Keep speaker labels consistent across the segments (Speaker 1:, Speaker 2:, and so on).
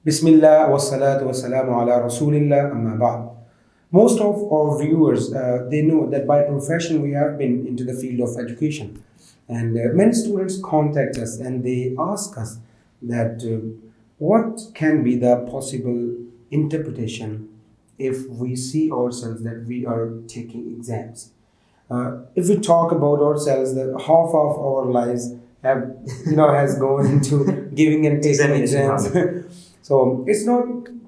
Speaker 1: Bismillah wa salatu wa salamu ala Rasulillah amma ba'd. Most of our viewers, they know that by profession we have been into the field of education. And many students contact us and they ask us that what can be the possible interpretation if we see ourselves that we are taking exams. If we talk about ourselves, that half of our lives have, has gone into giving and taking exams. So it's not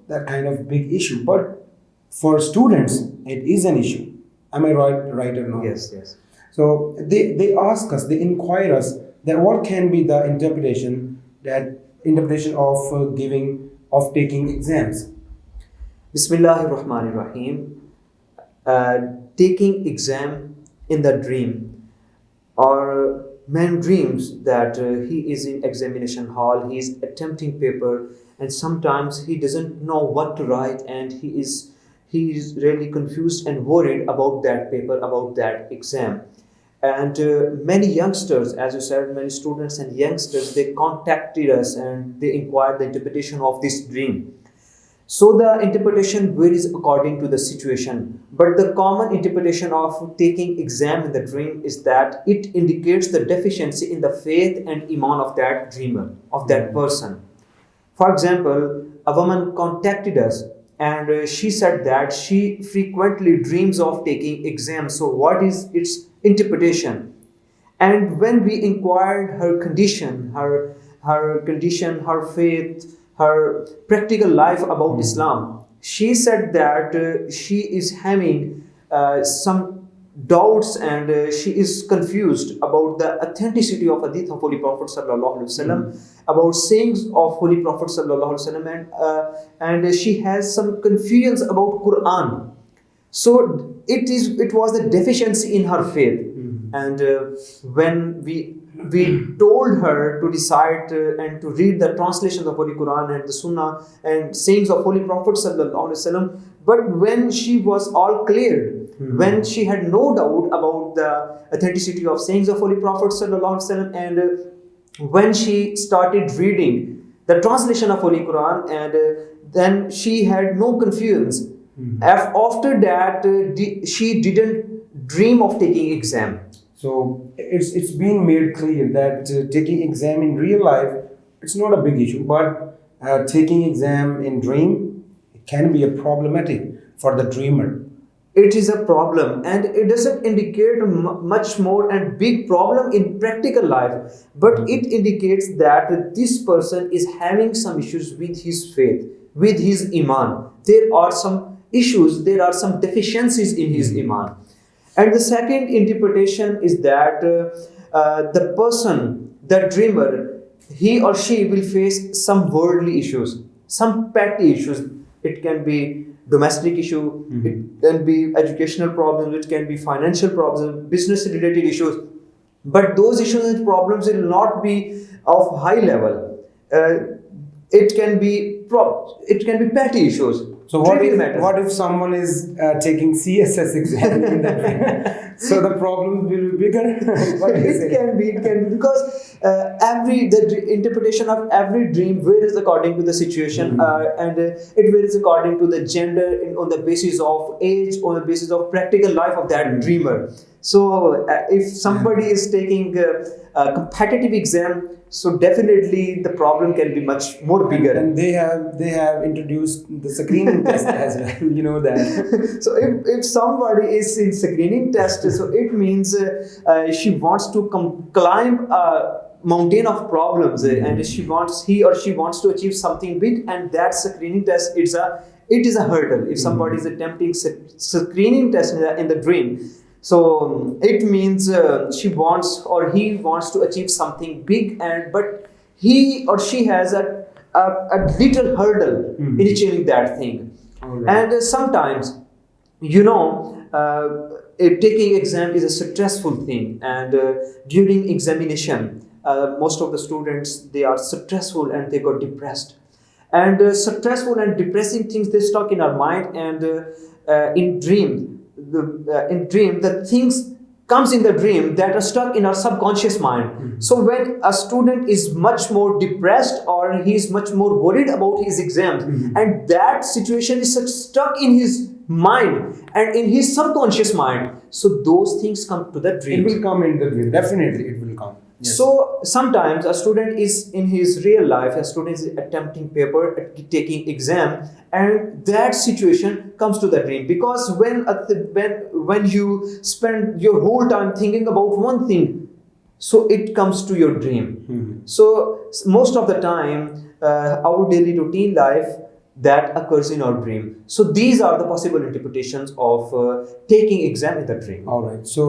Speaker 1: that kind of big issue, but for students, it is an issue. Am I right or not?
Speaker 2: Yes, yes.
Speaker 1: So they ask us, they inquire us that what can be the interpretation of taking exams.
Speaker 2: Bismillahir Rahmanir Rahim. Taking exam in the dream, or man dreams that he is in examination hall, he is attempting paper, and sometimes he doesn't know what to write, and he is really confused and worried about that paper, about that exam. And many youngsters, as you said, many students and youngsters, they contacted us and they inquired the interpretation of this dream. So the interpretation varies according to the situation, but the common interpretation of taking exam in the dream is that it indicates the deficiency in the faith and iman of that dreamer, of that person. For example, a woman contacted us and she said that she frequently dreams of taking exams. So what is its interpretation? And when we inquired her condition, her faith, her practical life about Islam, she said that she is having some doubts and she is confused about the authenticity of hadith of Holy Prophet Sallallahu Alaihi Wasallam, about sayings of Holy Prophet Sallallahu Alaihi Wasallam, and she has some confusions about Quran. So it was the deficiency in her faith. And when we told her to decide and to read the translations of Holy Quran and the Sunnah and sayings of Holy Prophet Sallallahu Alaihi Wasallam, but when she was all cleared, when she had no doubt about the authenticity of sayings of Holy Prophet Sallallahu Alaihi Wasallam, and when she started reading the translation of Holy Quran, and then she had no confusions. After that, she didn't dream of taking exam.
Speaker 1: So it's been made clear that taking exam in real life, it's not a big issue, but taking exam in dream, it can be a problematic for the dreamer.
Speaker 2: It is a problem, and it doesn't indicate much more and big problem in practical life, but it indicates that this person is having some issues with his faith, with his iman. There are some issues, there are some deficiencies in his iman. And the second interpretation is that the person, the dreamer, he or she will face some worldly issues, some petty issues. It can be domestic issue, it can be educational problems, it can be financial problems, business related issues. But those issues and problems will not be of high level. It can be petty issues.
Speaker 1: So what if someone is taking CSS exam in that dream? So the problems will be bigger?
Speaker 2: It can be because the interpretation of every dream varies according to the situation, and it varies according to the gender, on the basis of age, on the basis of practical life of that dreamer. So if somebody is taking a competitive exam, so definitely the problem can be much more bigger.
Speaker 1: And they have introduced the screening test as well. You know that.
Speaker 2: So if somebody is in screening test, so it means she wants to climb a mountain of problems, and he or she wants to achieve something big, and that screening test it is a hurdle. If somebody is attempting screening test in the dream, so it means she wants or he wants to achieve something big, but he or she has a little hurdle in achieving that thing. Right. And sometimes, taking exam is a stressful thing, and during examination, most of the students, they are stressful and they got depressed. And stressful and depressing things, they stuck in our mind, and in dream the things comes in the dream that are stuck in our subconscious mind. So when a student is much more depressed or he is much more worried about his exams, and that situation is such stuck in his mind and in his subconscious mind, so those things come to the dream.
Speaker 1: It will come in the dream. Definitely, it will come. Yes.
Speaker 2: So sometimes a student is in his real life, a student is attempting paper, taking exam, and that situation comes to the dream, because when you spend your whole time thinking about one thing, so it comes to your dream. So most of the time, our daily routine life, that occurs in our dream. So these are the possible interpretations of taking exam in the dream.
Speaker 1: All right. So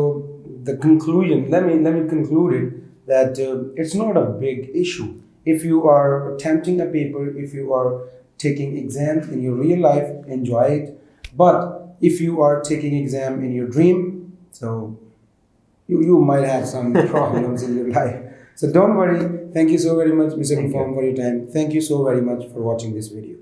Speaker 1: the conclusion. Let me conclude it that it's not a big issue if you are attempting a paper, if you are taking exams in your real life, enjoy it. But if you are taking exam in your dream, so you might have some problems in your life. So don't worry. Thank you so very much, Mr. Gulfam, for your time. Thank you so very much for watching this video.